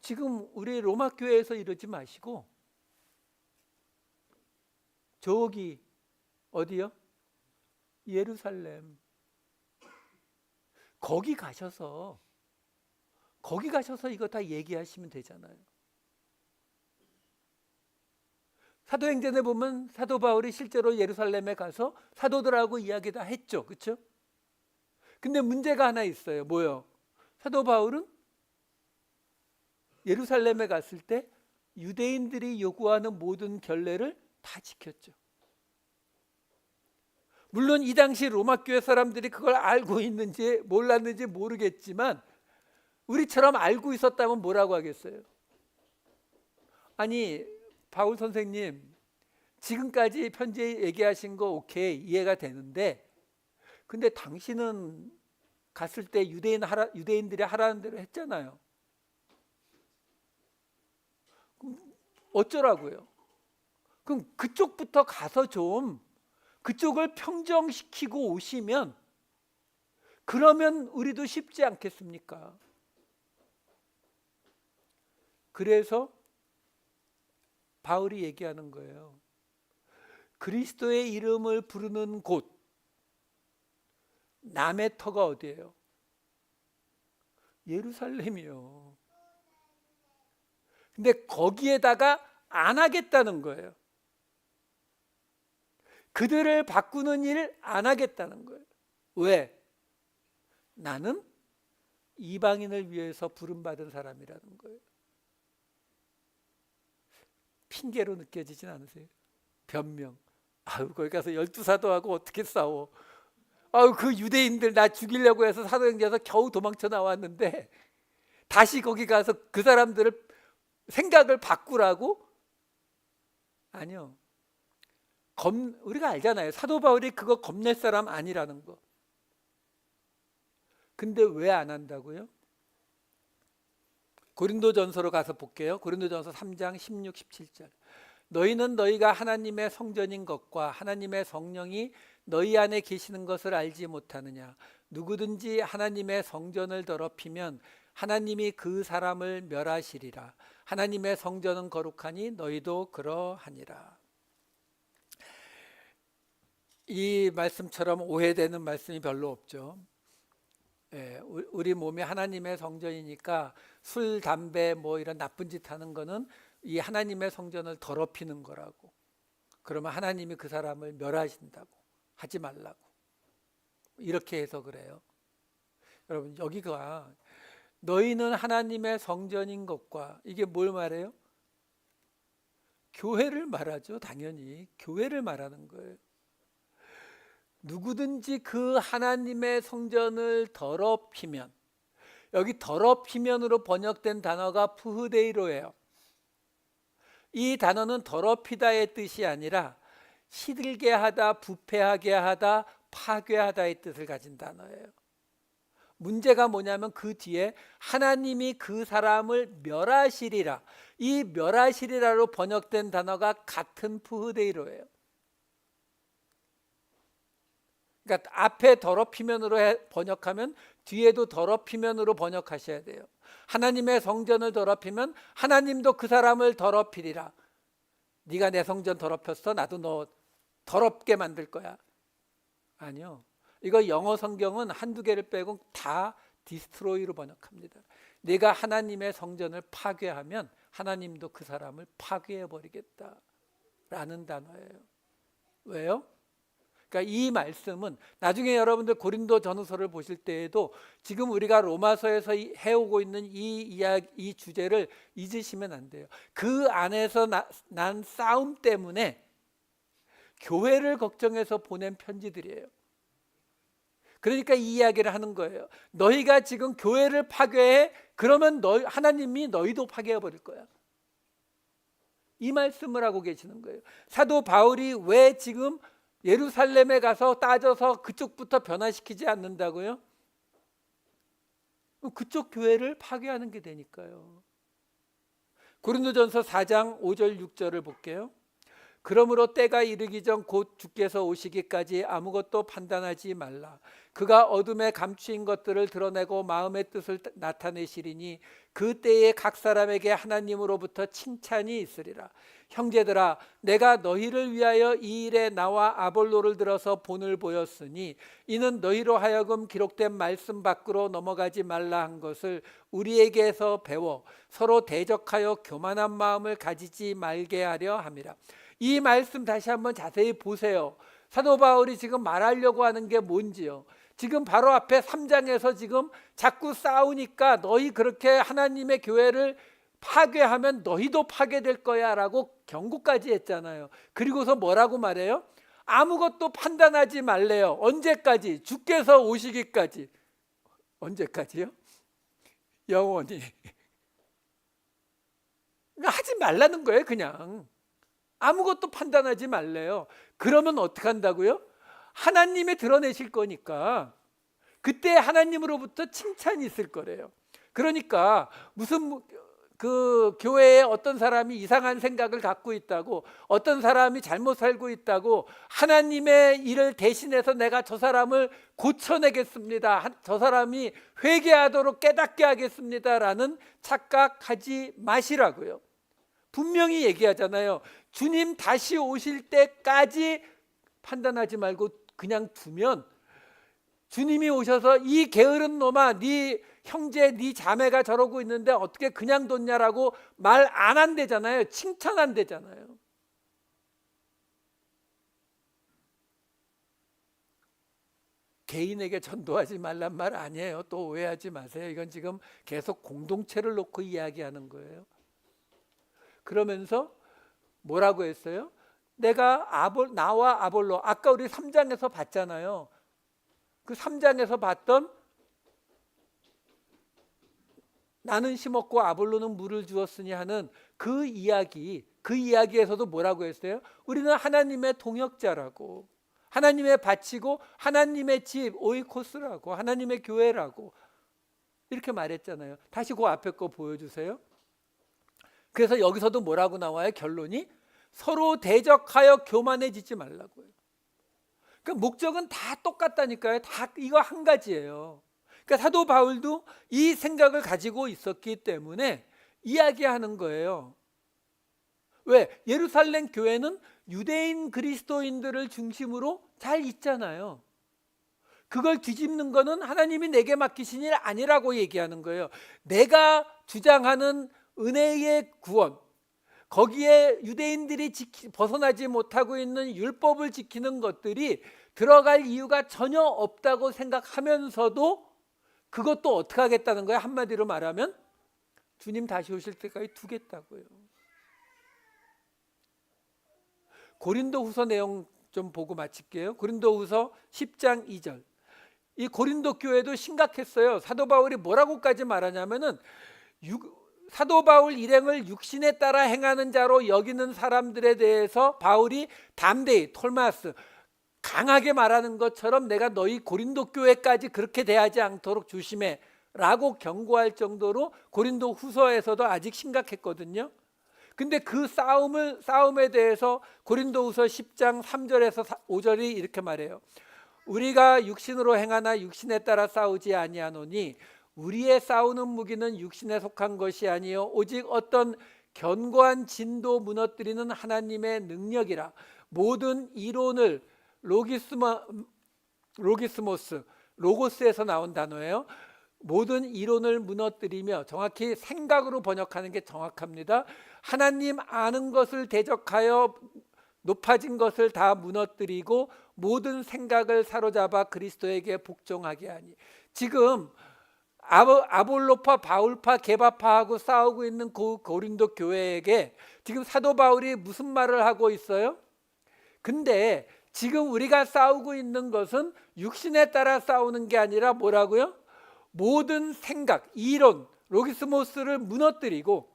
지금 우리 로마 교회에서 이러지 마시고 저기 어디요? 예루살렘, 거기 가셔서 이거 다 얘기하시면 되잖아요. 사도행전에 보면 사도 바울이 실제로 예루살렘에 가서 사도들하고 이야기 다 했죠. 그렇죠? 근데 문제가 하나 있어요. 뭐요? 사도 바울은 예루살렘에 갔을 때 유대인들이 요구하는 모든 결례를 다 지켰죠. 물론 이 당시 로마 교회 사람들이 그걸 알고 있는지 몰랐는지 모르겠지만 우리처럼 알고 있었다면 뭐라고 하겠어요? 아니, 바울 선생님, 지금까지 편지에 얘기하신 거 오케이, 이해가 되는데, 근데 당신은 갔을 때 유대인들이 하라는 대로 했잖아요. 그럼 어쩌라고요? 그럼 그쪽부터 가서 좀 그쪽을 평정시키고 오시면, 그러면 우리도 쉽지 않겠습니까? 그래서 바울이 얘기하는 거예요. 그리스도의 이름을 부르는 곳, 남의 터가 어디예요? 예루살렘이요. 근데 거기에다가 안 하겠다는 거예요. 그들을 바꾸는 일 안 하겠다는 거예요. 왜? 나는 이방인을 위해서 부름받은 사람이라는 거예요. 핑계로 느껴지진 않으세요? 변명. 아유, 거기 가서 12사도하고 어떻게 싸워? 아유, 그 유대인들 나 죽이려고 해서 사도행전에서 겨우 도망쳐 나왔는데 다시 거기 가서 그 사람들을 생각을 바꾸라고? 아니요. 우리가 알잖아요. 사도 바울이 그거 겁낼 사람 아니라는 거. 근데 왜 안 한다고요? 고린도전서로 가서 볼게요. 고린도전서 3장 16, 17절. 너희는 너희가 하나님의 성전인 것과 하나님의 성령이 너희 안에 계시는 것을 알지 못하느냐. 누구든지 하나님의 성전을 더럽히면 하나님이 그 사람을 멸하시리라. 하나님의 성전은 거룩하니 너희도 그러하니라. 이 말씀처럼 오해되는 말씀이 별로 없죠. 우리 몸이 하나님의 성전이니까 술, 담배 뭐 이런 나쁜 짓 하는 거는 이 하나님의 성전을 더럽히는 거라고. 그러면 하나님이 그 사람을 멸하신다고, 하지 말라고, 이렇게 해서 그래요. 여러분, 여기가 너희는 하나님의 성전인 것과, 이게 뭘 말해요? 교회를 말하죠. 당연히 교회를 말하는 거예요. 누구든지 그 하나님의 성전을 더럽히면, 여기 더럽히면으로 번역된 단어가 푸흐데이로예요. 이 단어는 더럽히다의 뜻이 아니라 시들게 하다, 부패하게 하다, 파괴하다의 뜻을 가진 단어예요. 문제가 뭐냐면 그 뒤에 하나님이 그 사람을 멸하시리라, 이 멸하시리라로 번역된 단어가 같은 푸흐데이로예요. 그러니까 앞에 더럽히면으로 번역하면 뒤에도 더럽히면으로 번역하셔야 돼요. 하나님의 성전을 더럽히면 하나님도 그 사람을 더럽히리라. 네가 내 성전 더럽혔어? 나도 너 더럽게 만들 거야. 아니요. 이거 영어 성경은 한두 개를 빼고 다 디스트로이로 번역합니다. 네가 하나님의 성전을 파괴하면 하나님도 그 사람을 파괴해 버리겠다라는 단어예요. 왜요? 그러니까 이 말씀은 나중에 여러분들 고린도 전후서를 보실 때에도 지금 우리가 로마서에서 해오고 있는 이 주제를 잊으시면 안 돼요. 그 안에서 난 싸움 때문에 교회를 걱정해서 보낸 편지들이에요. 그러니까 이 이야기를 하는 거예요. 너희가 지금 교회를 파괴해, 그러면 하나님이 너희도 파괴해 버릴 거야. 이 말씀을 하고 계시는 거예요. 사도 바울이 왜 지금 예루살렘에 가서 따져서 그쪽부터 변화시키지 않는다고요? 그쪽 교회를 파괴하는 게 되니까요. 고린도전서 4장 5절 6절을 볼게요. 그러므로 때가 이르기 전 곧 주께서 오시기까지 아무것도 판단하지 말라. 그가 어둠에 감추인 것들을 드러내고 마음의 뜻을 나타내시리니 그 때에 각 사람에게 하나님으로부터 칭찬이 있으리라. 형제들아, 내가 너희를 위하여 이 일에 나와 아볼로를 들어서 본을 보였으니 이는 너희로 하여금 기록된 말씀 밖으로 넘어가지 말라 한 것을 우리에게서 배워 서로 대적하여 교만한 마음을 가지지 말게 하려 함이라. 이 말씀 다시 한번 자세히 보세요. 사도 바울이 지금 말하려고 하는 게 뭔지요. 지금 바로 앞에 3장에서 지금 자꾸 싸우니까 너희 그렇게 하나님의 교회를 파괴하면 너희도 파괴될 거야 라고 경고까지 했잖아요. 그리고서 뭐라고 말해요? 아무것도 판단하지 말래요. 언제까지? 주께서 오시기까지. 언제까지요? 영원히. 하지 말라는 거예요. 그냥 아무것도 판단하지 말래요. 그러면 어떻게 한다고요? 하나님이 드러내실 거니까 그때 하나님으로부터 칭찬이 있을 거래요. 그러니까 무슨 그 교회에 어떤 사람이 이상한 생각을 갖고 있다고, 어떤 사람이 잘못 살고 있다고, 하나님의 일을 대신해서 내가 저 사람을 고쳐내겠습니다, 저 사람이 회개하도록 깨닫게 하겠습니다 라는 착각하지 마시라고요. 분명히 얘기하잖아요. 주님 다시 오실 때까지 판단하지 말고 그냥 두면, 주님이 오셔서 이 게으른 놈아, 네 형제 네 자매가 저러고 있는데 어떻게 그냥 뒀냐라고 말 안 한대잖아요. 칭찬한대잖아요. 개인에게 전도하지 말란 말 아니에요. 또 오해하지 마세요. 이건 지금 계속 공동체를 놓고 이야기하는 거예요. 그러면서 뭐라고 했어요? 내가 나와 아볼로, 아까 우리 3장에서 봤잖아요. 그 3장에서 봤던 나는 심었고 아볼로는 물을 주었으니 하는 그 이야기에서도 뭐라고 했어요? 우리는 하나님의 동역자라고, 하나님의 밭이고 하나님의 집 오이코스라고, 하나님의 교회라고 이렇게 말했잖아요. 다시 그 앞에 거 보여주세요. 그래서 여기서도 뭐라고 나와요? 결론이 서로 대적하여 교만해지지 말라고요. 그러니까 목적은 다 똑같다니까요. 다 이거 한 가지예요. 그러니까 사도 바울도 이 생각을 가지고 있었기 때문에 이야기하는 거예요. 왜? 예루살렘 교회는 유대인 그리스도인들을 중심으로 잘 있잖아요. 그걸 뒤집는 거는 하나님이 내게 맡기신 일 아니라고 얘기하는 거예요. 내가 주장하는 은혜의 구원, 거기에 유대인들이 벗어나지 못하고 있는 율법을 지키는 것들이 들어갈 이유가 전혀 없다고 생각하면서도 그것도 어떻게 하겠다는 거예요? 한마디로 말하면 주님 다시 오실 때까지 두겠다고요. 고린도후서 내용 좀 보고 마칠게요. 고린도후서 10장 2절. 이 고린도 교회도 심각했어요. 사도 바울이 뭐라고까지 말하냐면은 사도 바울 일행을 육신에 따라 행하는 자로 여기는 사람들에 대해서 바울이 담대히 톨마스 강하게 말하는 것처럼 내가 너희 고린도 교회까지 그렇게 대하지 않도록 조심해 라고 경고할 정도로 고린도 후서에서도 아직 심각했거든요. 근데 그 싸움에 대해서 고린도후서 10장 3절에서 5절이 이렇게 말해요. 우리가 육신으로 행하나 육신에 따라 싸우지 아니하노니 우리의 싸우는 무기는 육신에 속한 것이 아니요 오직 어떤 견고한 진도 무너뜨리는 하나님의 능력이라. 모든 이론을 로고스에서 나온 단어예요. 모든 이론을 무너뜨리며, 정확히 생각으로 번역하는 게 정확합니다. 하나님 아는 것을 대적하여 높아진 것을 다 무너뜨리고 모든 생각을 사로잡아 그리스도에게 복종하게 하니. 지금 아볼로파, 바울파, 게바파하고 싸우고 있는 그 고린도 교회에게 지금 사도 바울이 무슨 말을 하고 있어요? 근데 지금 우리가 싸우고 있는 것은 육신에 따라 싸우는 게 아니라 뭐라고요? 모든 생각, 이론, 로기스모스를 무너뜨리고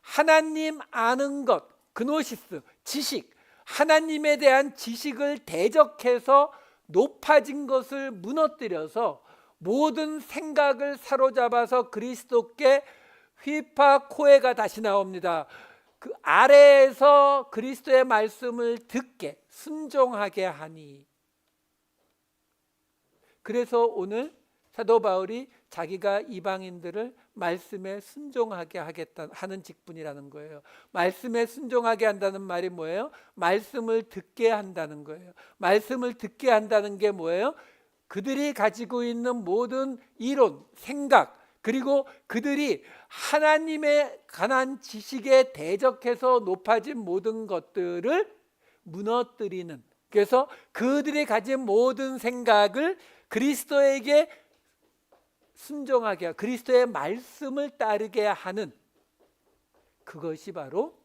하나님 아는 것, 그노시스, 지식, 하나님에 대한 지식을 대적해서 높아진 것을 무너뜨려서 모든 생각을 사로잡아서 그리스도께 휘파코에가 다시 나옵니다. 그 아래에서 그리스도의 말씀을 듣게 순종하게 하니. 그래서 오늘 사도 바울이 자기가 이방인들을 말씀에 순종하게 하겠다 하는 직분이라는 거예요. 말씀에 순종하게 한다는 말이 뭐예요? 말씀을 듣게 한다는 거예요. 말씀을 듣게 한다는 게 뭐예요? 그들이 가지고 있는 모든 이론, 생각, 그리고 그들이 하나님에 관한 지식에 대적해서 높아진 모든 것들을 무너뜨리는, 그래서 그들이 가진 모든 생각을 그리스도에게 순종하게 하고 그리스도의 말씀을 따르게 하는, 그것이 바로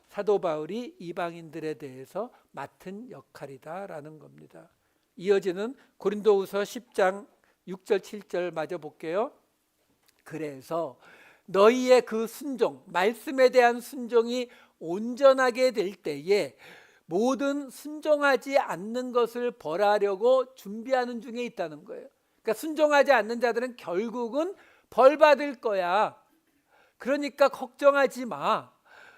사도 바울이 이방인들에 대해서 맡은 역할이다라는 겁니다. 이어지는 고린도후서 10장 6절 7절 마저 볼게요. 그래서 너희의 그 순종, 말씀에 대한 순종이 온전하게 될 때에 모든 순종하지 않는 것을 벌하려고 준비하는 중에 있다는 거예요. 그러니까 순종하지 않는 자들은 결국은 벌 받을 거야. 그러니까 걱정하지 마.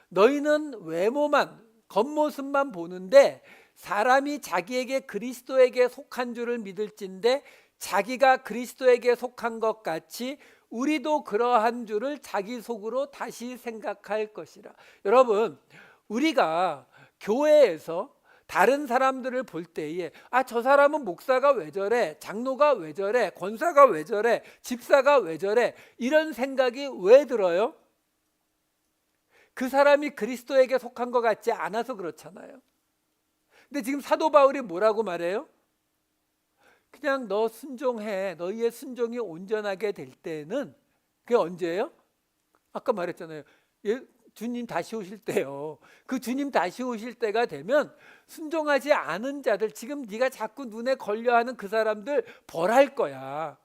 너희는 외모만, 겉모습만 보는데 사람이 자기에게 그리스도에게 속한 줄을 믿을진데 자기가 그리스도에게 속한 것 같이 우리도 그러한 줄을 자기 속으로 다시 생각할 것이라. 여러분, 우리가 교회에서 다른 사람들을 볼 때에 저 사람은 목사가 왜 저래, 장로가 왜 저래, 권사가 왜 저래, 집사가 왜 저래, 이런 생각이 왜 들어요? 그 사람이 그리스도에게 속한 것 같지 않아서 그렇잖아요. 근데 지금 사도 바울이 뭐라고 말해요? 그냥 너 순종해. 너희의 순종이 온전하게 될 때는, 그게 언제예요? 아까 말했잖아요. 주님 다시 오실 때요. 그 주님 다시 오실 때가 되면 순종하지 않은 자들, 지금 네가 자꾸 눈에 걸려하는 그 사람들 벌할 거야.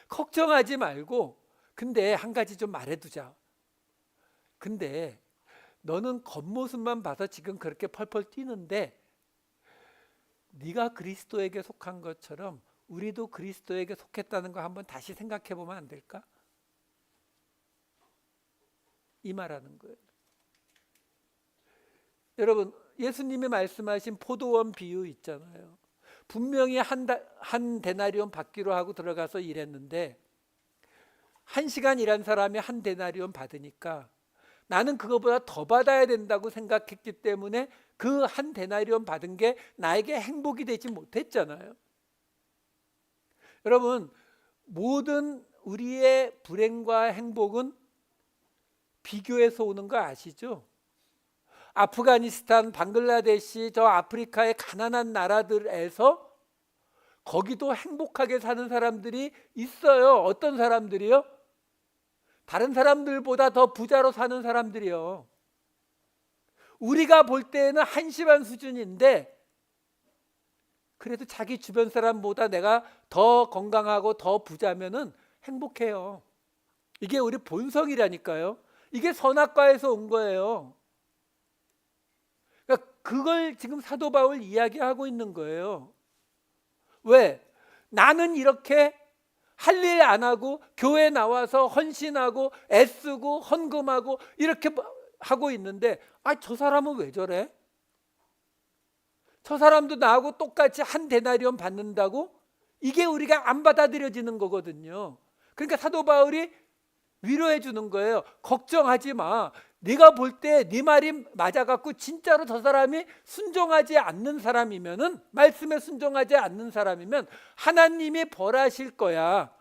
걱정하지 말고. 근데 한 가지 좀 말해두자. 근데 너는 겉모습만 봐서 지금 그렇게 펄펄 뛰는데 네가 그리스도에게 속한 것처럼 우리도 그리스도에게 속했다는 거 한번 다시 생각해 보면 안 될까? 이 말하는 거예요. 여러분, 예수님이 말씀하신 포도원 비유 있잖아요. 분명히 한 데나리온 받기로 하고 들어가서 일했는데 1시간 일한 사람이 한 데나리온 받으니까 나는 그거보다 더 받아야 된다고 생각했기 때문에 그 한 데나리온 받은 게 나에게 행복이 되지 못했잖아요. 여러분, 모든 우리의 불행과 행복은 비교해서 오는 거 아시죠? 아프가니스탄, 방글라데시, 저 아프리카의 가난한 나라들에서 거기도 행복하게 사는 사람들이 있어요. 어떤 사람들이요? 다른 사람들보다 더 부자로 사는 사람들이요. 우리가 볼 때는 한심한 수준인데 그래도 자기 주변 사람보다 내가 더 건강하고 더 부자면은 행복해요. 이게 우리 본성이라니까요. 이게 선악과에서 온 거예요. 그러니까 그걸 지금 사도 바울 이야기하고 있는 거예요. 왜? 나는 이렇게 할 일 안 하고 교회 나와서 헌신하고 애쓰고 헌금하고 이렇게 하고 있는데 저 사람은 왜 저래? 저 사람도 나하고 똑같이 한 데나리온 받는다고? 이게 우리가 안 받아들여지는 거거든요. 그러니까 사도 바울이 위로해 주는 거예요. 걱정하지 마. 네가 볼 때 네 말이 맞아갖고 진짜로 저 사람이 순종하지 않는 사람이면은, 말씀에 순종하지 않는 사람이면 하나님이 벌하실 거야.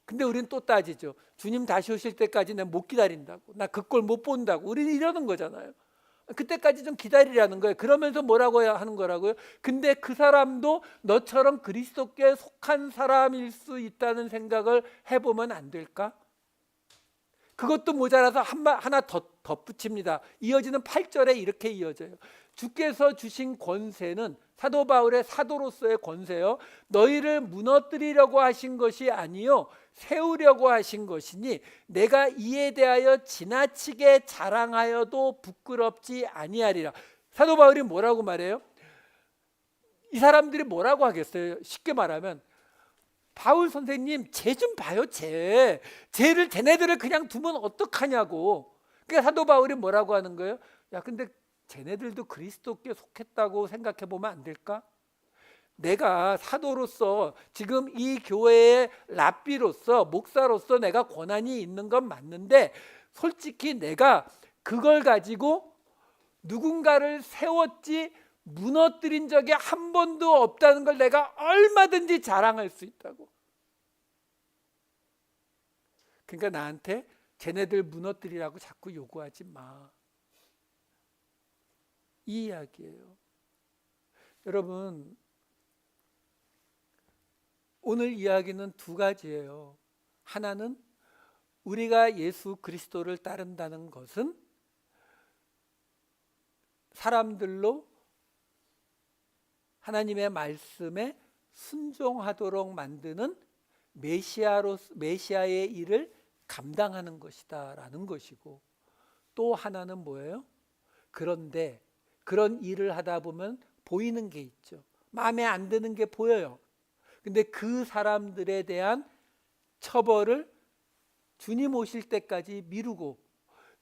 근데 우리는 또 따지죠. 주님 다시 오실 때까지 내가 못 기다린다고, 나 그 꼴 못 본다고, 우리는 이러는 거잖아요. 그때까지 좀 기다리라는 거예요. 그러면서 뭐라고 하는 거라고요? 근데 그 사람도 너처럼 그리스도께 속한 사람일 수 있다는 생각을 해보면 안 될까? 그것도 모자라서 하나 더 덧붙입니다. 이어지는 8절에 이렇게 이어져요. 주께서 주신 권세는 사도 바울의 사도로서의 권세요. 너희를 무너뜨리려고 하신 것이 아니요 세우려고 하신 것이니 내가 이에 대하여 지나치게 자랑하여도 부끄럽지 아니하리라. 사도 바울이 뭐라고 말해요? 이 사람들이 뭐라고 하겠어요? 쉽게 말하면 바울 선생님 쟤 좀 봐요. 쟤를 쟤네들을 그냥 두면 어떡하냐고. 그러니까 사도 바울이 뭐라고 하는 거예요? 야 근데 쟤네들도 그리스도께 속했다고 생각해 보면 안 될까? 내가 사도로서 지금 이 교회의 랍비로서 목사로서 내가 권한이 있는 건 맞는데 솔직히 내가 그걸 가지고 누군가를 세웠지 무너뜨린 적이 한 번도 없다는 걸 내가 얼마든지 자랑할 수 있다고. 그러니까 나한테 쟤네들 무너뜨리라고 자꾸 요구하지 마. 이 이야기예요. 여러분, 오늘 이야기는 두 가지예요. 하나는 우리가 예수 그리스도를 따른다는 것은 사람들로 하나님의 말씀에 순종하도록 만드는 메시아의 일을 감당하는 것이다라는 것이고, 또 하나는 뭐예요? 그런데 그런 일을 하다 보면 보이는 게 있죠. 마음에 안 드는 게 보여요. 근데 그 사람들에 대한 처벌을 주님 오실 때까지 미루고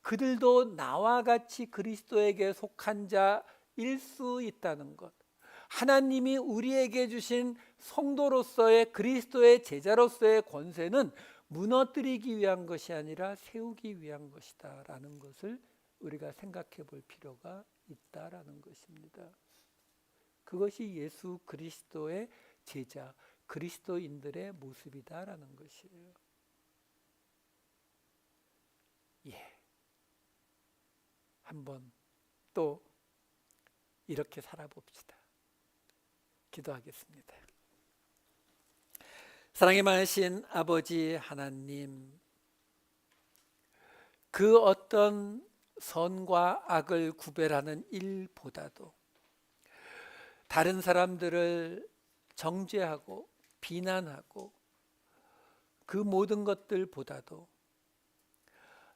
그들도 나와 같이 그리스도에게 속한 자일 수 있다는 것, 하나님이 우리에게 주신 성도로서의 그리스도의 제자로서의 권세는 무너뜨리기 위한 것이 아니라 세우기 위한 것이다 라는 것을 우리가 생각해 볼 필요가 있다라는 것입니다. 그것이 예수 그리스도의 제자, 그리스도인들의 모습이다라는 것이에요. 한번 또 이렇게 살아봅시다. 기도하겠습니다. 사랑이 많으신 아버지 하나님, 그 어떤 선과 악을 구별하는 일보다도 다른 사람들을 정죄하고 비난하고 그 모든 것들보다도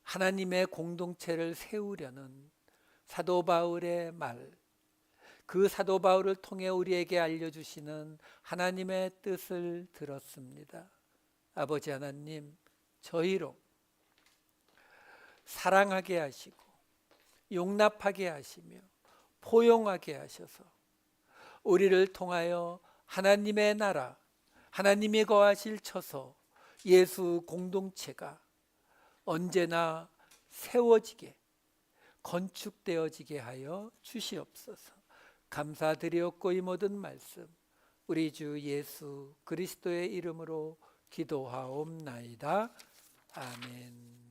하나님의 공동체를 세우려는 사도 바울의 말, 그 사도 바울을 통해 우리에게 알려주시는 하나님의 뜻을 들었습니다. 아버지 하나님, 저희로 사랑하게 하시고 용납하게 하시며 포용하게 하셔서 우리를 통하여 하나님의 나라, 하나님이 거하실 처소, 예수 공동체가 언제나 세워지게, 건축되어지게 하여 주시옵소서. 감사드리옵고 이 모든 말씀 우리 주 예수 그리스도의 이름으로 기도하옵나이다. 아멘.